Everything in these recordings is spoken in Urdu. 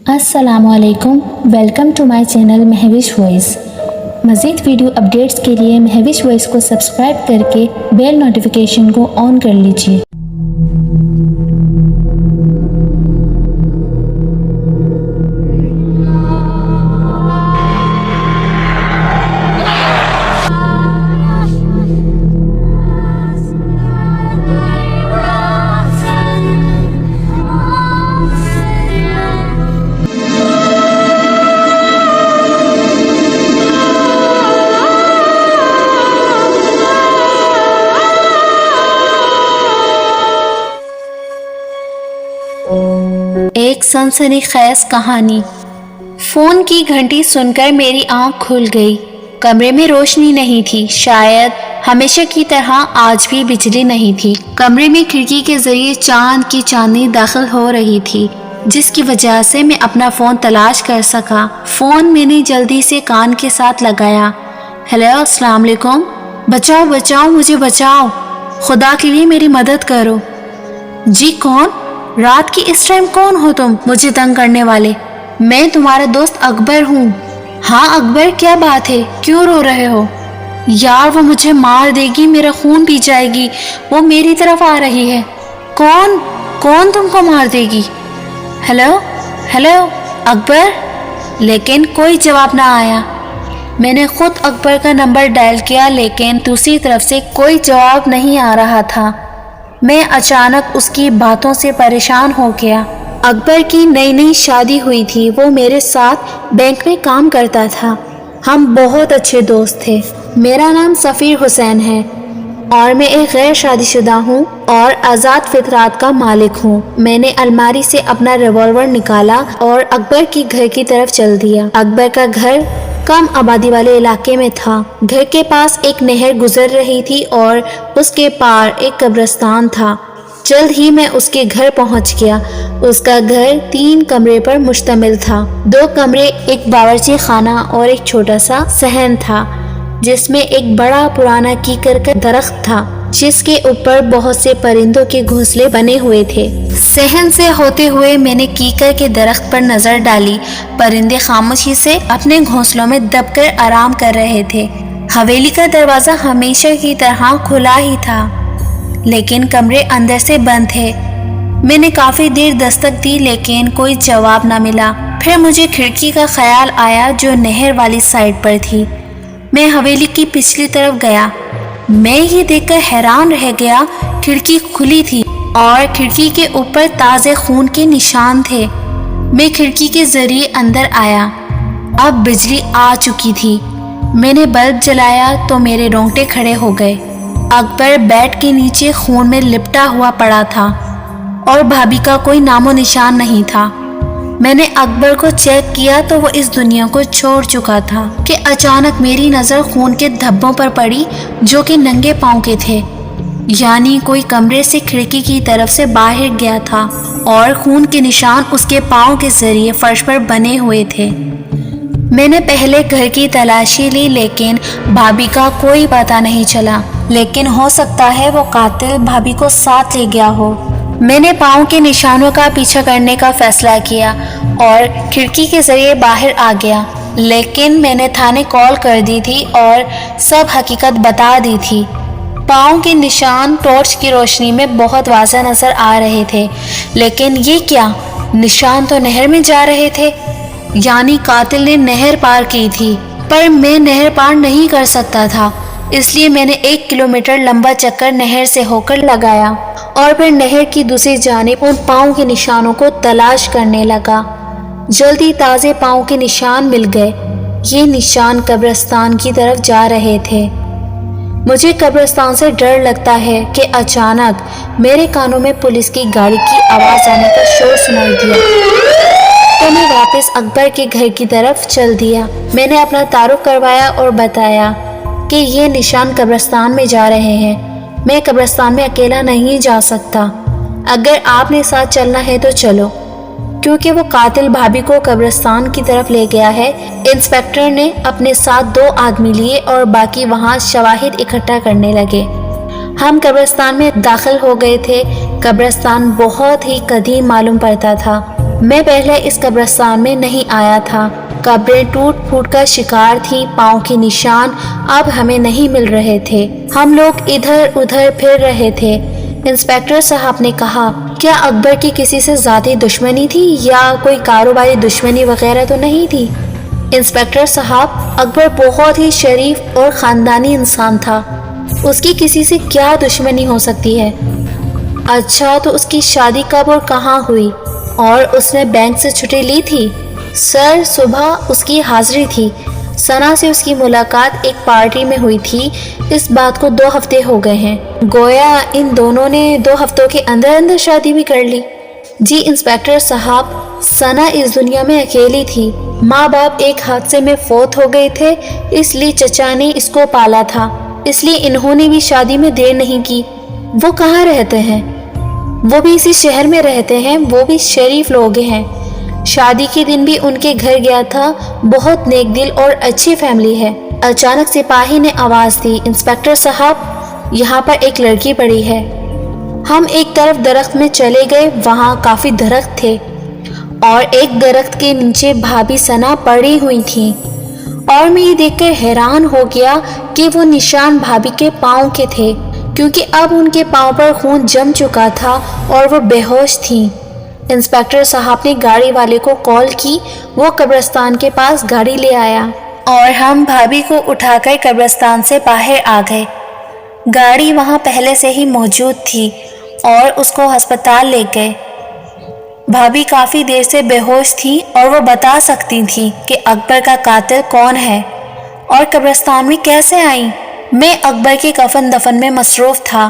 السلام علیکم، welcome to my channel Mehwish voice. مزید ویڈیو اپڈیٹس کے لیے مہوش وائس کو سبسکرائب کر کے بیل نوٹیفیکیشن کو آن کر لیجیے۔ ایک سنسنی خیز کہانی۔ فون کی گھنٹی سن کر میری آنکھ کھل گئی۔ کمرے میں روشنی نہیں تھی، شاید ہمیشہ کی طرح آج بھی بجلی نہیں تھی۔ کمرے میں کھڑکی کے ذریعے چاند کی چاندنی داخل ہو رہی تھی، جس کی وجہ سے میں اپنا فون تلاش کر سکا۔ فون میں نے جلدی سے کان کے ساتھ لگایا۔ ہیلو، السلام علیکم۔ بچاؤ بچاؤ، مجھے بچاؤ، خدا کے لیے میری مدد کرو۔ جی کون؟ رات کی اس ٹائم کون ہو تم مجھے تنگ کرنے والے؟ میں تمہارا دوست اکبر ہوں۔ ہاں اکبر، کیا بات ہے، کیوں رو رہے ہو؟ یار وہ مجھے مار دے گی، میرا خون پی جائے گی، وہ میری طرف آ رہی ہے۔ کون تم کو مار دے گی؟ ہیلو اکبر، لیکن کوئی جواب نہ آیا۔ میں نے خود اکبر کا نمبر ڈائل کیا، لیکن دوسری طرف سے کوئی جواب نہیں آ رہا تھا۔ میں اچانک اس کی باتوں سے پریشان ہو گیا۔ اکبر کی نئی شادی ہوئی تھی، وہ میرے ساتھ بینک میں کام کرتا تھا، ہم بہت اچھے دوست تھے۔ میرا نام سفیر حسین ہے اور میں ایک غیر شادی شدہ ہوں اور آزاد فطرات کا مالک ہوں۔ میں نے الماری سے اپنا ریوالور نکالا اور اکبر کی گھر کی طرف چل دیا۔ اکبر کا گھر کم آبادی والے علاقے میں تھا۔ گھر کے پاس ایک نہر گزر رہی تھی اور اس کے پار ایک قبرستان تھا۔ جلد ہی میں اس کے گھر پہنچ گیا۔ اس کا گھر 3 کمرے پر مشتمل تھا۔ 2 کمرے، ایک باورچی خانہ اور ایک چھوٹا سا صحن تھا، جس میں ایک بڑا پرانا کیکر کا درخت تھا، جس کے اوپر بہت سے پرندوں کے گھونسلے بنے ہوئے تھے۔ صحن سے ہوتے ہوئے میں نے کیکر کے درخت پر نظر ڈالی۔ پرندے خاموشی سے اپنے گھونسلوں میں دب کر آرام کر رہے تھے۔ حویلی کا دروازہ ہمیشہ کی طرح کھلا ہی تھا، لیکن کمرے اندر سے بند تھے۔ میں نے کافی دیر دستک دی، لیکن کوئی جواب نہ ملا۔ پھر مجھے کھڑکی کا خیال آیا جو نہر والی سائڈ پر تھی۔ میں حویلی کی پچھلی طرف گیا۔ میں یہ دیکھ کر حیران رہ گیا، کھڑکی کھلی تھی اور کھڑکی کے اوپر تازے خون کے نشان تھے۔ میں کھڑکی کے ذریعے اندر آیا۔ اب بجلی آ چکی تھی۔ میں نے بلب جلایا تو میرے رونگٹے کھڑے ہو گئے۔ اکبر بیڈ کے نیچے خون میں لپٹا ہوا پڑا تھا اور بھابھی کا کوئی نام و نشان نہیں تھا۔ میں نے اکبر کو چیک کیا تو وہ اس دنیا کو چھوڑ چکا تھا کہ اچانک میری نظر خون کے دھبوں پر پڑی جو کہ ننگے پاؤں کے تھے، یعنی کوئی کمرے سے کھڑکی کی طرف سے باہر گیا تھا اور خون کے نشان اس کے پاؤں کے ذریعے فرش پر بنے ہوئے تھے۔ میں نے پہلے گھر کی تلاشی لی، لیکن بھابھی کا کوئی پتہ نہیں چلا، لیکن ہو سکتا ہے وہ قاتل بھابھی کو ساتھ لے گیا ہو۔ میں نے پاؤں کے نشانوں کا پیچھا کرنے کا فیصلہ کیا اور کھڑکی کے ذریعے باہر آ گیا، لیکن میں نے تھانے کال کر دی تھی اور سب حقیقت بتا دی تھی۔ پاؤں کے نشان ٹارچ کی روشنی میں بہت واضح نظر آ رہے تھے، لیکن یہ کیا؟ نشان تو نہر میں جا رہے تھے، یعنی قاتل نے نہر پار کی تھی، پر میں نہر پار نہیں کر سکتا تھا، اس لیے میں نے 1 کلومیٹر لمبا چکر نہر سے ہو کر لگایا اور پھر نہر کی دوسری جانب ان پاؤں کے نشانوں کو تلاش کرنے لگا۔ جلدی تازے پاؤں کے نشان مل گئے۔ یہ نشان قبرستان کی طرف جا رہے تھے۔ مجھے قبرستان سے ڈر لگتا ہے کہ اچانک میرے کانوں میں پولیس کی گاڑی کی آواز آنے کا شور سنائی دیا تو میں واپس اکبر کے گھر کی طرف چل دیا۔ میں نے اپنا تعارف کروایا اور بتایا کہ یہ نشان قبرستان میں جا رہے ہیں۔ میں قبرستان میں اکیلا نہیں جا سکتا، اگر آپ نے ساتھ چلنا ہے تو چلو، کیونکہ وہ قاتل بھابھی کو قبرستان کی طرف لے گیا ہے۔ انسپیکٹر نے اپنے ساتھ 2 آدمی لیے اور باقی وہاں شواہد اکٹھا کرنے لگے۔ ہم قبرستان میں داخل ہو گئے تھے۔ قبرستان بہت ہی قدیم معلوم پڑتا تھا۔ میں پہلے اس قبرستان میں نہیں آیا تھا۔ قبریں ٹوٹ پھوٹ کا شکار تھیں، پاؤں کے نشان اب ہمیں نہیں مل رہے تھے۔ ہم لوگ ادھر ادھر پھر رہے تھے۔ انسپیکٹر صاحب نے کہا، کیا اکبر کی کسی سے ذاتی دشمنی تھی یا کوئی کاروباری دشمنی وغیرہ تو نہیں تھی؟ انسپیکٹر صاحب، اکبر بہت ہی شریف اور خاندانی انسان تھا، اس کی کسی سے کیا دشمنی ہو سکتی ہے؟ اچھا، تو اس کی شادی کب اور کہاں ہوئی؟ اور اس نے بینک سے چھٹی لی تھی؟ سر، صبح اس کی حاضری تھی۔ ثنا سے اس کی ملاقات ایک پارٹی میں ہوئی تھی۔ اس بات کو 2 ہفتے ہو گئے ہیں۔ گویا ان دونوں نے 2 ہفتوں کے اندر اندر شادی بھی کر لی۔ جی انسپیکٹر صاحب، ثنا اس دنیا میں اکیلی تھی۔ ماں باپ ایک حادثے میں فوت ہو گئے تھے، اس لیے چچا نے اس کو پالا تھا، اس لیے انہوں نے بھی شادی میں دیر نہیں کی۔ وہ کہاں رہتے ہیں؟ وہ بھی اسی شہر میں رہتے ہیں، وہ بھی شریف لوگ ہیں۔ شادی کے دن بھی ان کے گھر گیا تھا، بہت نیک دل اور اچھی فیملی ہے۔ اچانک سپاہی نے آواز دی، انسپیکٹر صاحب، یہاں پر ایک لڑکی پڑی ہے۔ ہم ایک طرف درخت میں چلے گئے، وہاں کافی درخت تھے اور ایک درخت کے نیچے بھابھی ثنا پڑی ہوئی تھیں، اور میں یہ دیکھ کر حیران ہو گیا کہ وہ نشان بھابھی کے پاؤں کے تھے، کیونکہ اب ان کے پاؤں پر خون جم چکا تھا اور وہ بے ہوش تھیں۔ انسپیکٹر صاحب نے گاڑی والے کو کال کی، وہ قبرستان کے پاس گاڑی لے آیا اور ہم بھابھی کو اٹھا کر قبرستان سے باہر آ گئے۔ گاڑی وہاں پہلے سے ہی موجود تھی اور اس کو ہسپتال لے گئے۔ بھابھی کافی دیر سے بے ہوش تھی اور وہ بتا سکتی تھی کہ اکبر کا قاتل کون ہے اور قبرستان میں کیسے آئیں۔ میں اکبر کے کفن دفن میں مصروف تھا۔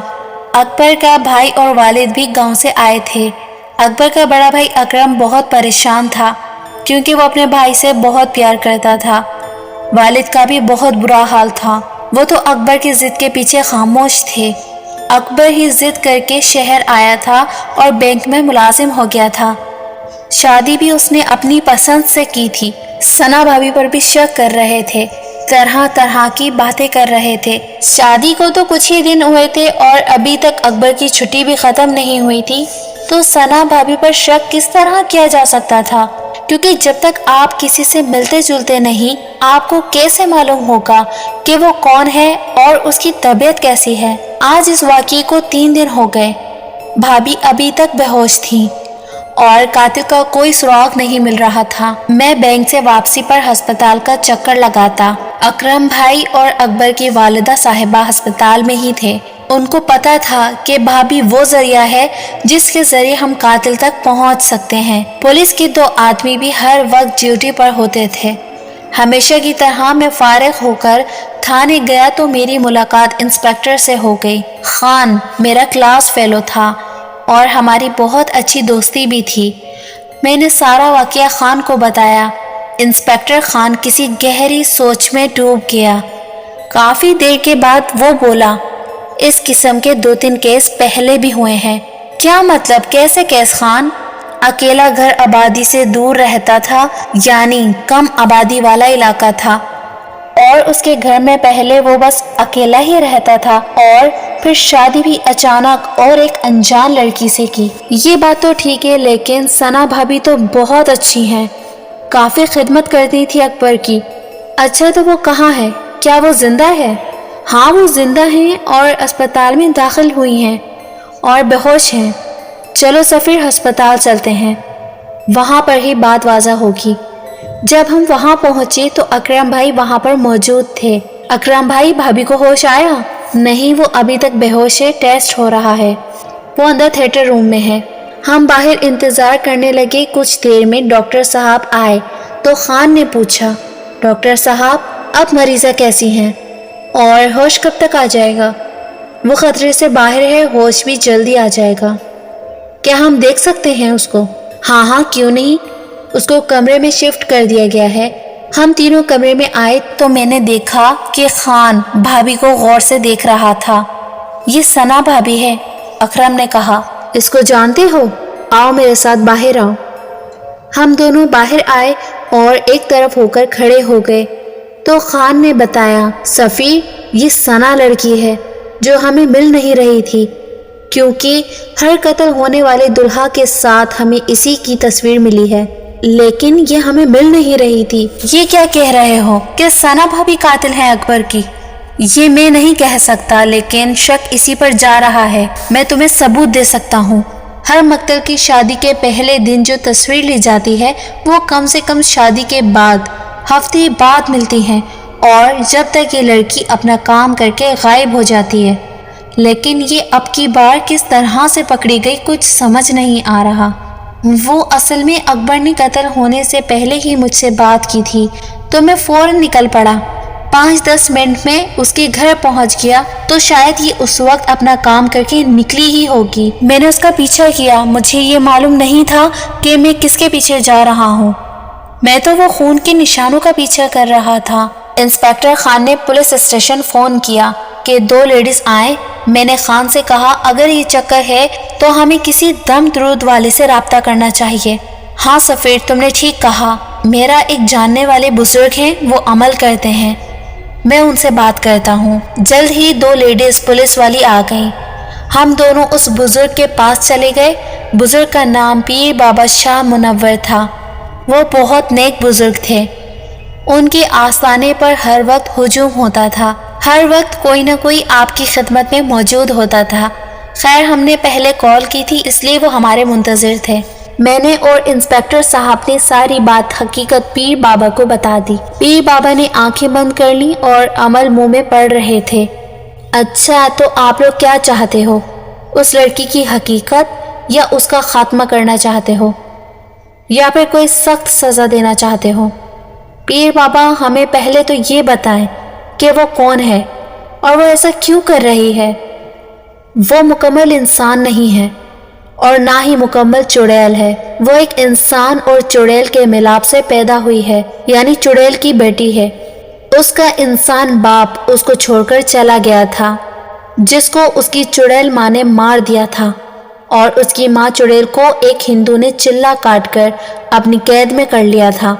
اکبر کا بھائی اور والد بھی گاؤں سے آئے تھے۔ اکبر کا بڑا بھائی اکرم بہت پریشان تھا کیونکہ وہ اپنے بھائی سے بہت پیار کرتا تھا۔ والد کا بھی بہت برا حال تھا، وہ تو اکبر کی ضد کے پیچھے خاموش تھے۔ اکبر ہی ضد کر کے شہر آیا تھا اور بینک میں ملازم ہو گیا تھا۔ شادی بھی اس نے اپنی پسند سے کی تھی۔ ثنا بھابھی پر بھی شک کر رہے تھے، طرح طرح کی باتیں کر رہے تھے۔ شادی کو تو کچھ ہی دن ہوئے تھے اور ابھی تک اکبر کی چھٹی بھی ختم نہیں ہوئی تھی، تو ثنا بھابھی پر شک کس طرح کیا جا سکتا تھا؟ کیونکہ جب تک آپ کسی سے ملتے جلتے نہیں، آپ کو کیسے معلوم ہوگا کہ وہ کون ہے اور اس کی طبیعت کیسی ہے؟ آج اس واقعے کو 3 دن ہو گئے۔ بھابھی ابھی تک بے ہوش تھی اور قاتل کا کوئی سراغ نہیں مل رہا تھا۔ میں بینک سے واپسی پر ہسپتال کا چکر لگاتا۔ اکرم بھائی اور اکبر کی والدہ صاحبہ ہسپتال میں ہی تھے۔ ان کو پتا تھا کہ بھابھی وہ ذریعہ ہے جس کے ذریعے ہم قاتل تک پہنچ سکتے ہیں۔ پولیس کے 2 آدمی بھی ہر وقت ڈیوٹی پر ہوتے تھے۔ ہمیشہ کی طرح میں فارغ ہو کر تھانے گیا تو میری ملاقات انسپیکٹر سے ہو گئی۔ خان میرا کلاس فیلو تھا اور ہماری بہت اچھی دوستی بھی تھی۔ میں نے سارا واقعہ خان کو بتایا۔ انسپیکٹر خان کسی گہری سوچ میں ڈوب گیا۔ کافی دیر کے بعد وہ بولا، اس قسم کے 2-3 کیس پہلے بھی ہوئے ہیں۔ کیا مطلب؟ کیسے کیس خان؟ اکیلا گھر آبادی سے دور رہتا تھا، یعنی کم آبادی والا علاقہ تھا، اور اس کے گھر میں پہلے وہ بس اکیلا ہی رہتا تھا اور پھر شادی بھی اچانک اور ایک انجان لڑکی سے کی۔ یہ بات تو ٹھیک ہے، لیکن ثنا بھابھی تو بہت اچھی ہیں، کافی خدمت کرتی تھی اکبر کی۔ اچھا، تو وہ کہاں ہے؟ کیا وہ زندہ ہے؟ ہاں، وہ زندہ ہیں اور اسپتال میں داخل ہوئی ہیں اور بے ہوش ہیں۔ چلو سفیر، ہسپتال چلتے ہیں، وہاں پر ہی بات واضح ہوگی۔ جب ہم وہاں پہنچے تو اکرم بھائی وہاں پر موجود تھے۔ اکرم بھائی، بھابھی کو ہوش آیا؟ نہیں، وہ ابھی تک بے ہوش ہے، ٹیسٹ ہو رہا ہے۔ وہ اندر تھیٹر روم میں ہے۔ ہم باہر انتظار کرنے لگے۔ کچھ دیر میں ڈاکٹر صاحب آئے تو خان نے پوچھا، ڈاکٹر صاحب، اب مریضہ کیسی ہیں اور ہوش کب تک آ جائے گا؟ وہ خطرے سے باہر ہے، ہوش بھی جلدی آ جائے گا۔ کیا ہم دیکھ سکتے ہیں اس کو؟ ہاں، کیوں نہیں؟ اس کو کمرے میں شفٹ کر دیا گیا ہے۔ ہم تینوں کمرے میں آئے تو میں نے دیکھا کہ خان بھابھی کو غور سے دیکھ رہا تھا۔ یہ ثنا بھابھی ہے، اکرم نے کہا۔ اس کو جانتے ہو؟ آؤ میرے ساتھ باہر آؤ۔ ہم دونوں باہر آئے اور ایک طرف ہو کر کھڑے ہو گئے تو خان نے بتایا، سفیر، یہ ثنا لڑکی ہے جو ہمیں مل نہیں رہی تھی۔ کیونکہ ہر قتل ہونے والے دلہا کے ساتھ ہمیں اسی کی تصویر ملی ہے، لیکن یہ ہمیں مل نہیں رہی تھی۔ یہ کیا کہہ رہے ہو کہ ثنا بھابی قاتل ہے اکبر کی؟ یہ میں نہیں کہہ سکتا، لیکن شک اسی پر جا رہا ہے۔ میں تمہیں ثبوت دے سکتا ہوں۔ ہر مقتل کی شادی کے پہلے دن جو تصویر لی جاتی ہے وہ کم سے کم شادی کے بعد ہفتے بعد ملتی ہیں، اور جب تک یہ لڑکی اپنا کام کر کے غائب ہو جاتی ہے۔ لیکن یہ اب کی بار کس طرح سے پکڑی گئی کچھ سمجھ نہیں آ رہا۔ وہ اصل میں اکبر نے قتل ہونے سے پہلے ہی مجھ سے بات کی تھی، تو میں فوراً نکل پڑا۔ 5-10 منٹ میں اس کے گھر پہنچ گیا، تو شاید یہ اس وقت اپنا کام کر کے نکلی ہی ہوگی۔ میں نے اس کا پیچھا کیا، مجھے یہ معلوم نہیں تھا کہ میں کس کے پیچھے جا رہا ہوں۔ میں تو وہ خون کے نشانوں کا پیچھا کر رہا تھا۔ انسپیکٹر خان نے پولیس اسٹیشن فون کیا کہ 2 لیڈیز آئیں۔ میں نے خان سے کہا اگر یہ چکر ہے تو ہمیں کسی دم درود والے سے رابطہ کرنا چاہیے۔ ہاں سفیر، تم نے ٹھیک کہا، میرا ایک جاننے والے بزرگ ہیں، وہ عمل کرتے ہیں، میں ان سے بات کرتا ہوں۔ جلد ہی 2 لیڈیز پولیس والی آ گئیں۔ ہم دونوں اس بزرگ کے پاس چلے گئے۔ بزرگ کا نام پیر بابا شاہ منور تھا۔ وہ بہت نیک بزرگ تھے۔ ان کے آستانے پر ہر وقت ہجوم ہوتا تھا، ہر وقت کوئی نہ کوئی آپ کی خدمت میں موجود ہوتا تھا۔ خیر ہم نے پہلے کال کی تھی، اس لیے وہ ہمارے منتظر تھے۔ میں نے اور انسپیکٹر صاحب نے ساری بات حقیقت پیر بابا کو بتا دی۔ پیر بابا نے آنکھیں بند کر لی اور عمل منہ میں پڑ رہے تھے۔ اچھا، تو آپ لوگ کیا چاہتے ہو؟ اس لڑکی کی حقیقت یا اس کا خاتمہ کرنا چاہتے ہو، یا پھر کوئی سخت سزا دینا چاہتے ہو؟ پیر بابا ہمیں پہلے تو یہ بتائیں کہ وہ کون ہے اور وہ ایسا کیوں کر رہی ہے۔ وہ مکمل انسان نہیں ہے اور نہ ہی مکمل چڑیل ہے۔ وہ ایک انسان اور چڑیل کے ملاپ سے پیدا ہوئی ہے، یعنی چڑیل کی بیٹی ہے۔ اس کا انسان باپ اس کو چھوڑ کر چلا گیا تھا، جس کو اس کی چڑیل ماں نے مار دیا تھا، اور اس کی ماں چڑیل کو ایک ہندو نے چلا کاٹ کر اپنی قید میں کر لیا تھا۔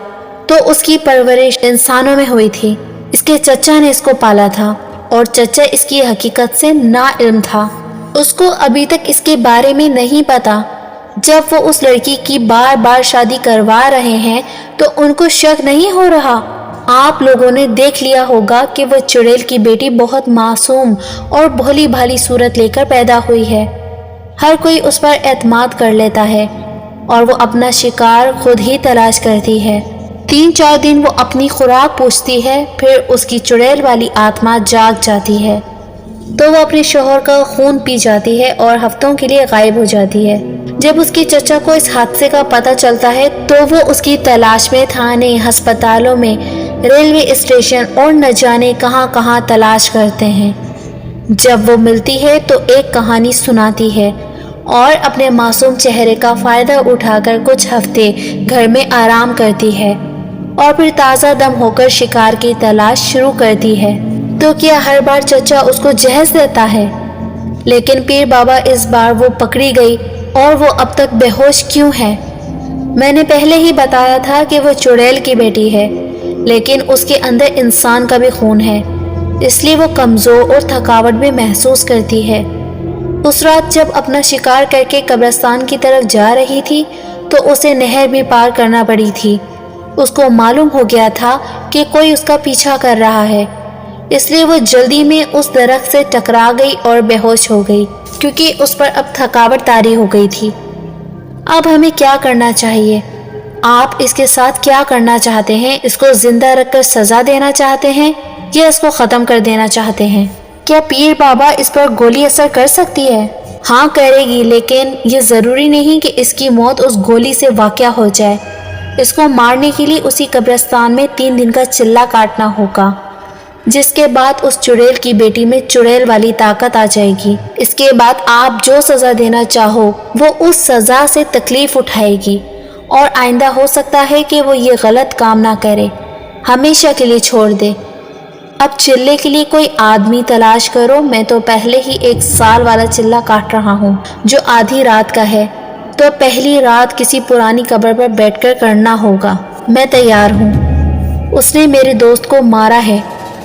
تو اس کی پرورش انسانوں میں ہوئی تھی۔ اس کے چچا نے اس کو پالا تھا، اور چچا اس کی حقیقت سے نا علم تھا۔ اس کو ابھی تک اس کے بارے میں نہیں پتا۔ جب وہ اس لڑکی کی بار بار شادی کروا رہے ہیں تو ان کو شک نہیں ہو رہا۔ آپ لوگوں نے دیکھ لیا ہوگا کہ وہ چڑیل کی بیٹی بہت معصوم اور بھولی بھالی صورت لے کر پیدا ہوئی ہے۔ ہر کوئی اس پر اعتماد کر لیتا ہے اور وہ اپنا شکار خود ہی تلاش کرتی ہے۔ 3-4 دن وہ اپنی خوراک پوچھتی ہے، پھر اس کی چڑیل والی آتما جاگ جاتی ہے تو وہ اپنے شوہر کا خون پی جاتی ہے اور ہفتوں کے لیے غائب ہو جاتی ہے۔ جب اس کے چچا کو اس حادثے کا پتہ چلتا ہے تو وہ اس کی تلاش میں تھانے، ہسپتالوں میں، ریلوے اسٹیشن اور نہ جانے کہاں کہاں تلاش کرتے ہیں۔ جب وہ ملتی ہے تو ایک کہانی سناتی ہے اور اپنے معصوم چہرے کا فائدہ اٹھا کر کچھ ہفتے گھر میں آرام کرتی ہے، اور پھر تازہ دم ہو کر شکار کی تلاش شروع کرتی ہے۔ تو کیا ہر بار چچا اس کو جہیز دیتا ہے؟ لیکن پیر بابا اس بار وہ پکڑی گئی، اور وہ اب تک بے ہوش کیوں ہے؟ میں نے پہلے ہی بتایا تھا کہ وہ چڑیل کی بیٹی ہے، لیکن اس کے اندر انسان کا بھی خون ہے، اس لیے وہ کمزور اور تھکاوٹ بھی محسوس کرتی ہے۔ اس رات جب اپنا شکار کر کے قبرستان کی طرف جا رہی تھی تو اسے نہر بھی پار کرنا پڑی تھی۔ اس کو معلوم ہو گیا تھا کہ کوئی اس کا پیچھا کر رہا ہے، اس لیے وہ جلدی میں اس درخت سے ٹکرا گئی اور بے ہوش ہو گئی، کیونکہ اس پر اب تھکاوٹ طاری ہو گئی تھی۔ اب ہمیں کیا کرنا چاہیے؟ آپ اس کے ساتھ کیا کرنا چاہتے ہیں؟ اس کو زندہ رکھ کر سزا دینا چاہتے ہیں یا اس کو ختم کر دینا چاہتے ہیں؟ کیا پیر بابا اس پر گولی اثر کر سکتی ہے؟ ہاں کرے گی، لیکن یہ ضروری نہیں کہ اس کی موت اس گولی سے واقع ہو جائے۔ اس کو مارنے کے لیے اسی قبرستان میں 3 دن کا چلہ کاٹنا ہوگا، جس کے بعد اس چڑیل کی بیٹی میں چڑیل والی طاقت آ جائے گی۔ اس کے بعد آپ جو سزا دینا چاہو وہ اس سزا سے تکلیف اٹھائے گی، اور آئندہ ہو سکتا ہے کہ وہ یہ غلط کام نہ کرے، ہمیشہ کے لیے چھوڑ دے۔ اب چلے کے لیے کوئی آدمی تلاش کرو۔ میں تو پہلے ہی 1 سال والا چلہ کاٹ رہا ہوں جو آدھی رات کا ہے، تو پہلی رات کسی پرانی قبر پر بیٹھ کر کرنا ہوگا۔ میں تیار ہوں۔ اس نے میرے دوست کو مارا ہے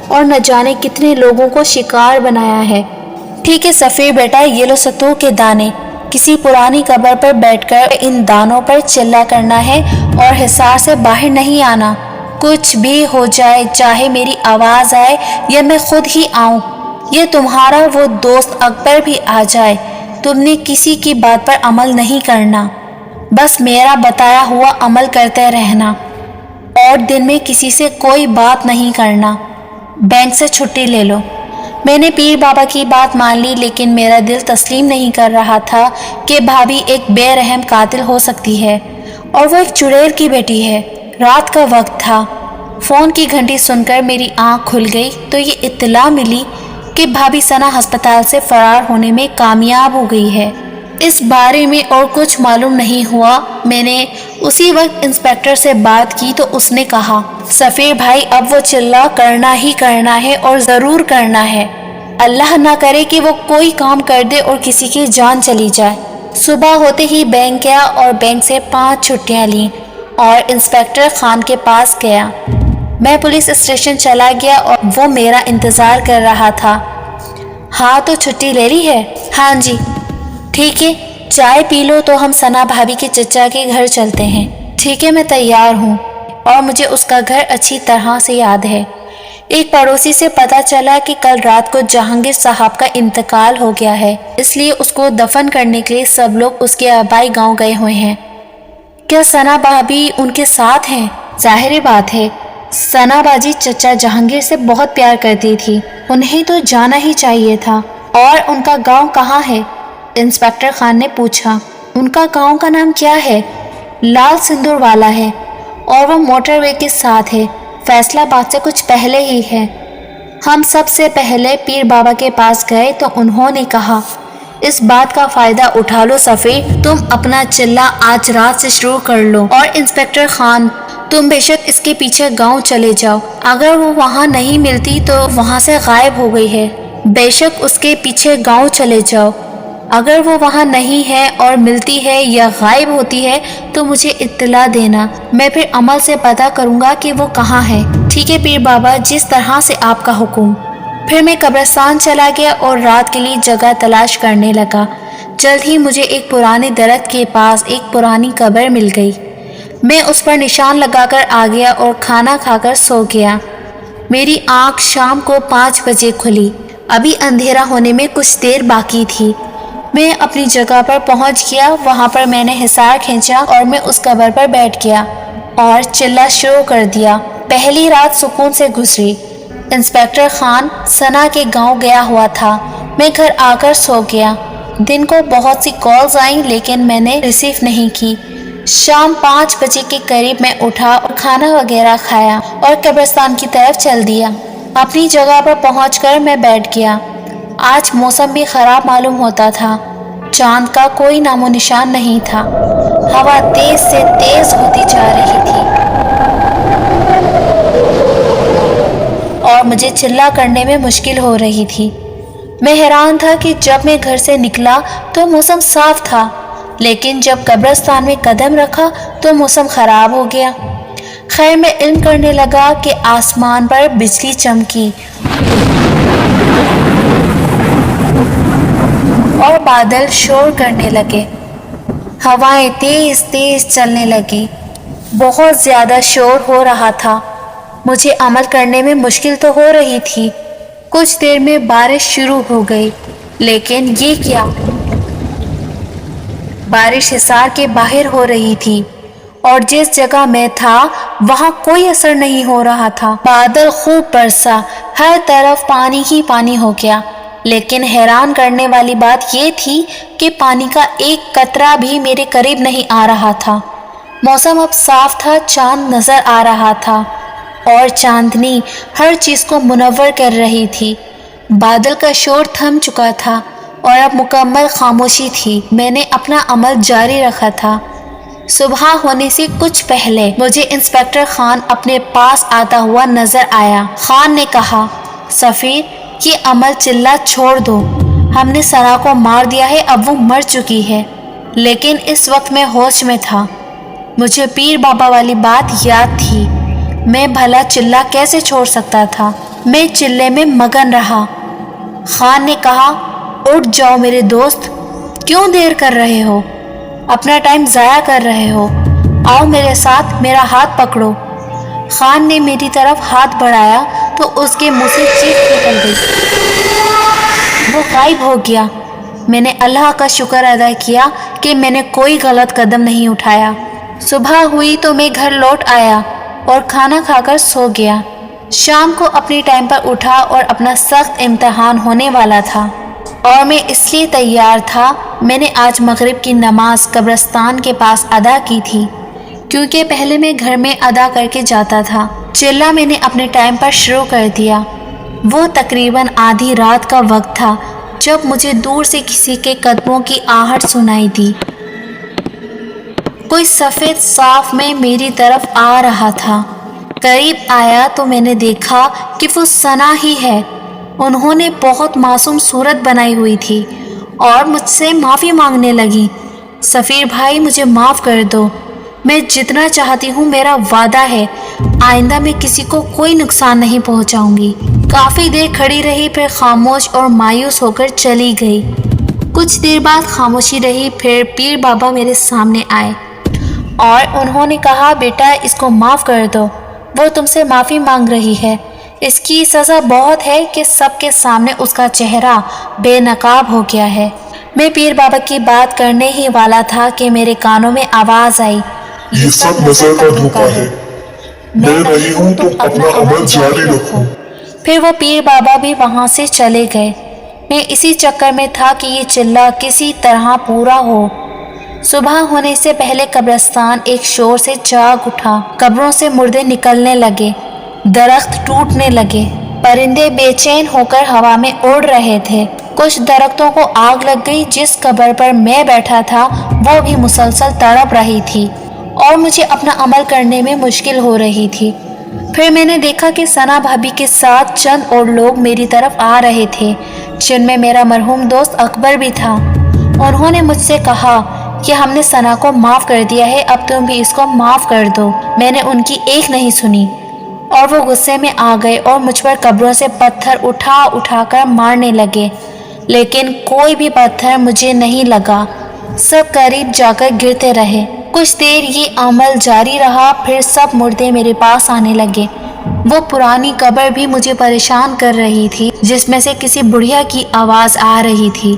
اور نہ جانے کتنے لوگوں کو شکار بنایا ہے۔ ٹھیک ہے سفیر بیٹا، یہ لو ستو کے دانے، کسی پرانی قبر پر بیٹھ کر ان دانوں پر چلا کرنا ہے اور حصار سے باہر نہیں آنا۔ کچھ بھی ہو جائے، چاہے میری آواز آئے یا میں خود ہی آؤں، یہ تمہارا وہ دوست اکبر بھی آ جائے، تم نے کسی کی بات پر عمل نہیں کرنا، بس میرا بتایا ہوا عمل کرتے رہنا اور دن میں کسی سے کوئی بات نہیں کرنا۔ بینک سے چھٹی لے لو۔ میں نے پیر بابا کی بات مان لی، لیکن میرا دل تسلیم نہیں کر رہا تھا کہ بھابھی ایک بے رحم قاتل ہو سکتی ہے اور وہ ایک چڑیل کی بیٹی ہے۔ رات کا وقت تھا۔ فون کی گھنٹی سن کر میری آنکھ کھل گئی تو یہ اطلاع ملی کہ بھابھی ثنا ہسپتال سے فرار ہونے میں کامیاب ہو گئی ہے۔ اس بارے میں اور کچھ معلوم نہیں ہوا۔ میں نے اسی وقت انسپیکٹر سے بات کی تو اس نے کہا، سفیر بھائی اب وہ چلہ کرنا ہی کرنا ہے اور ضرور کرنا ہے، اللہ نہ کرے کہ وہ کوئی کام کر دے اور کسی کی جان چلی جائے۔ صبح ہوتے ہی بینک گیا اور بینک سے 5 چھٹیاں لیں اور انسپیکٹر خان کے پاس گیا۔ میں پولیس اسٹیشن چلا گیا اور وہ میرا انتظار کر رہا تھا۔ ہاں تو چھٹی لے لی ہے؟ ہاں جی۔ ٹھیک ہے، چائے پی لو تو ہم ثنا بھابھی کے چچا کے گھر چلتے ہیں۔ ٹھیک ہے، میں تیار ہوں، اور مجھے اس کا گھر اچھی طرح سے یاد ہے۔ ایک پڑوسی سے پتہ چلا کہ کل رات کو جہانگیر صاحب کا انتقال ہو گیا ہے، اس لیے اس کو دفن کرنے کے لیے سب لوگ اس کے آبائی گاؤں گئے ہوئے ہیں۔ کیا ثنا بھابھی ان کے ساتھ ہیں؟ ظاہر بات ہے، ثنا باجی چچا جہانگیر سے بہت پیار کرتی تھی، انہیں تو جانا ہی چاہیے تھا۔ اور ان کا گاؤں کہاں ہے؟ انسپیکٹر خان نے پوچھا۔ ان کا گاؤں کا نام کیا ہے؟ لال سندور والا ہے، اور وہ موٹر وے کے ساتھ ہے، فیصلہ آباد سے کچھ پہلے ہی ہے۔ ہم سب سے پہلے پیر بابا کے پاس گئے تو انہوں نے کہا، اس بات کا فائدہ اٹھا لو سفیر، تم اپنا چلہ آج رات سے شروع کر لو، اور انسپیکٹر خان تم بے شک اس کے پیچھے گاؤں چلے جاؤ، اگر وہ وہاں نہیں ملتی تو وہاں سے غائب ہو گئی ہے، بے شک اس کے پیچھے گاؤں چلے جاؤ، اگر وہ وہاں نہیں ہے اور ملتی ہے یا غائب ہوتی ہے تو مجھے اطلاع دینا، میں پھر عمل سے پتہ کروں گا کہ وہ کہاں ہے۔ ٹھیک ہے پیر بابا، جس طرح سے آپ کا حکم۔ پھر میں قبرستان چلا گیا اور رات کے لیے جگہ تلاش کرنے لگا۔ جلد ہی مجھے ایک پرانے درخت کے پاس ایک پرانی قبر مل گئی۔ میں اس پر نشان لگا کر آ گیا اور کھانا کھا کر سو گیا۔ میری آنکھ شام کو 5 بجے کھلی۔ ابھی اندھیرا ہونے میں کچھ دیر باقی تھی۔ میں اپنی جگہ پر پہنچ گیا، وہاں پر میں نے حصار کھینچا اور میں اس قبر پر بیٹھ گیا اور چلہ شروع کر دیا۔ پہلی رات سکون سے گزری۔ انسپیکٹر خان ثنا کے گاؤں گیا ہوا تھا، میں گھر آ کر سو گیا۔ دن کو بہت سی کالز آئیں لیکن میں نے ریسیو نہیں کی۔ شام 5 بجے کے قریب میں اٹھا اور کھانا وغیرہ کھایا اور قبرستان کی طرف چل دیا۔ اپنی جگہ پر پہنچ کر میں بیٹھ گیا۔ آج موسم بھی خراب معلوم ہوتا تھا، چاند کا کوئی نام و نشان نہیں تھا، ہوا تیز سے تیز ہوتی جا رہی تھی اور مجھے چلہ کرنے میں مشکل ہو رہی تھی۔ میں حیران تھا کہ جب میں گھر سے نکلا تو موسم صاف تھا، لیکن جب قبرستان میں قدم رکھا تو موسم خراب ہو گیا۔ خیر میں علم کرنے لگا کہ آسمان پر بجلی چمکی اور بادل شور کرنے لگے، ہوائیں تیز تیز چلنے لگی، بہت زیادہ شور ہو رہا تھا۔ مجھے عمل کرنے میں مشکل تو ہو رہی تھی۔ کچھ دیر میں بارش شروع ہو گئی، لیکن یہ کیا؟ بارش حصار کے باہر ہو رہی تھی اور جس جگہ میں تھا وہاں کوئی اثر نہیں ہو رہا تھا۔ بادل خوب برسا، ہر طرف پانی ہی پانی ہو گیا، لیکن حیران کرنے والی بات یہ تھی کہ پانی کا ایک قطرہ بھی میرے قریب نہیں آ رہا تھا۔ موسم اب صاف تھا، چاند نظر آ رہا تھا اور چاندنی ہر چیز کو منور کر رہی تھی۔ بادل کا شور تھم چکا تھا اور اب مکمل خاموشی تھی۔ میں نے اپنا عمل جاری رکھا تھا۔ صبح ہونے سے کچھ پہلے مجھے انسپیکٹر خان اپنے پاس آتا ہوا نظر آیا۔ خان نے کہا، سفیر یہ عمل چلہ چھوڑ دو، ہم نے ثنا کو مار دیا ہے، اب وہ مر چکی ہے۔ لیکن اس وقت میں ہوش میں تھا، مجھے پیر بابا والی بات یاد تھی، میں بھلا چلہ کیسے چھوڑ سکتا تھا؟ میں چلے میں مگن رہا۔ خان نے کہا، اٹھ جاؤ میرے دوست، کیوں دیر کر رہے ہو؟ اپنا ٹائم ضائع کر رہے ہو، آؤ میرے ساتھ، میرا ہاتھ پکڑو۔ خان نے میری طرف ہاتھ بڑھایا تو اس کے منہ سے چیخ نکل گئی، وہ غائب ہو گیا۔ میں نے اللہ کا شکر ادا کیا کہ میں نے کوئی غلط قدم نہیں اٹھایا۔ صبح ہوئی تو میں گھر لوٹ آیا اور کھانا کھا کر سو گیا۔ شام کو اپنے ٹائم پر اٹھا اور اپنا سخت امتحان ہونے والا تھا اور میں اس لیے تیار تھا۔ میں نے آج مغرب کی نماز قبرستان کے پاس ادا کی تھی، کیونکہ پہلے میں گھر میں ادا کر کے جاتا تھا۔ چلہ میں نے اپنے ٹائم پر شروع کر دیا۔ وہ تقریباً آدھی رات کا وقت تھا جب مجھے دور سے کسی کے قدموں کی آہٹ سنائی دی۔ کوئی سفید صاف میں میری طرف آ رہا تھا۔ قریب آیا تو میں نے دیکھا کہ وہ ثنا ہی ہے۔ انہوں نے بہت معصوم صورت بنائی ہوئی تھی اور مجھ سے معافی مانگنے لگی۔ سفیر بھائی، مجھے معاف کر دو، میں جتنا چاہتی ہوں، میرا وعدہ ہے آئندہ میں کسی کو کوئی نقصان نہیں پہنچاؤں گی۔ کافی دیر کھڑی رہی، پھر خاموش اور مایوس ہو کر چلی گئی۔ کچھ دیر بعد خاموشی رہی، پھر پیر بابا میرے سامنے آئے اور انہوں نے کہا، بیٹا اس کو معاف کر دو، وہ تم سے معافی مانگ رہی ہے۔ اس کی سزا بہت ہے کہ سب کے سامنے اس کا چہرہ بے نقاب ہو گیا ہے۔ میں پیر بابا کی بات کرنے ہی والا تھا کہ میرے کانوں میں آواز آئی، یہ سب نظر کا دھوکہ ہے، میں نہیں ہوں، تم اپنا عمل جاری رکھو۔ پھر وہ پیر بابا بھی وہاں سے چلے گئے۔ میں اسی چکر میں تھا کہ یہ چلہ کسی طرح پورا ہو۔ صبح ہونے سے پہلے قبرستان ایک شور سے جاگ اٹھا۔ قبروں سے مردے نکلنے لگے، درخت ٹوٹنے لگے، پرندے بے چین ہو کر ہوا میں اڑ رہے تھے۔ کچھ درختوں کو آگ لگ گئی۔ جس قبر پر میں بیٹھا تھا وہ بھی مسلسل تڑپ رہی تھی اور مجھے اپنا عمل کرنے میں مشکل ہو رہی تھی۔ پھر میں نے دیکھا کہ ثنا بھابھی کے ساتھ چند اور لوگ میری طرف آ رہے تھے، جن میں میرا مرحوم دوست اکبر بھی تھا۔ انہوں نے مجھ سے کہا کہ ہم نے ثنا کو معاف کر دیا ہے، اب تم بھی اس کو معاف کر دو۔ میں نے ان کی ایک نہیں سنی اور وہ غصے میں آ گئے اور مجھ پر قبروں سے پتھر اٹھا اٹھا کر مارنے لگے، لیکن کوئی بھی پتھر مجھے نہیں لگا۔ سب قریب جا کر گرتے رہے۔ کچھ دیر یہ عمل جاری رہا، پھر سب مردے میرے پاس آنے لگے۔ وہ پرانی قبر بھی مجھے پریشان کر رہی تھی، جس میں سے کسی بڑھیا کی آواز آ رہی تھی۔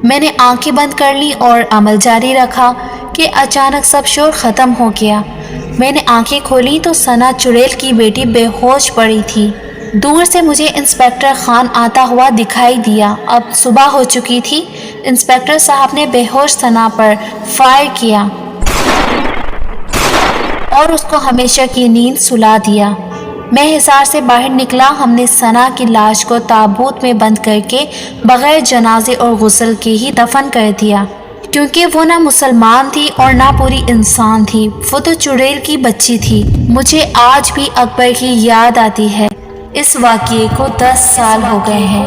میں نے آنکھیں بند کر لی اور عمل جاری رکھا کہ اچانک سب شور ختم ہو گیا۔ میں نے آنکھیں کھولی تو ثنا چڑیل کی بیٹی بے ہوش پڑی تھی۔ دور سے مجھے انسپکٹر خان آتا ہوا دکھائی دیا۔ اب صبح ہو چکی تھی۔ انسپکٹر صاحب نے بے ہوش ثنا پر فائر کیا اور اس کو ہمیشہ کی نیند سلا دیا۔ میں حصار سے باہر نکلا۔ ہم نے ثنا کی لاش کو تابوت میں بند کر کے بغیر جنازے اور غسل کے ہی دفن کر دیا، کیونکہ وہ نہ مسلمان تھی اور نہ پوری انسان تھی، وہ تو چڑیل کی بچی تھی۔ مجھے آج بھی اکبر کی یاد آتی ہے۔ اس واقعے کو 10 سال ہو گئے ہیں۔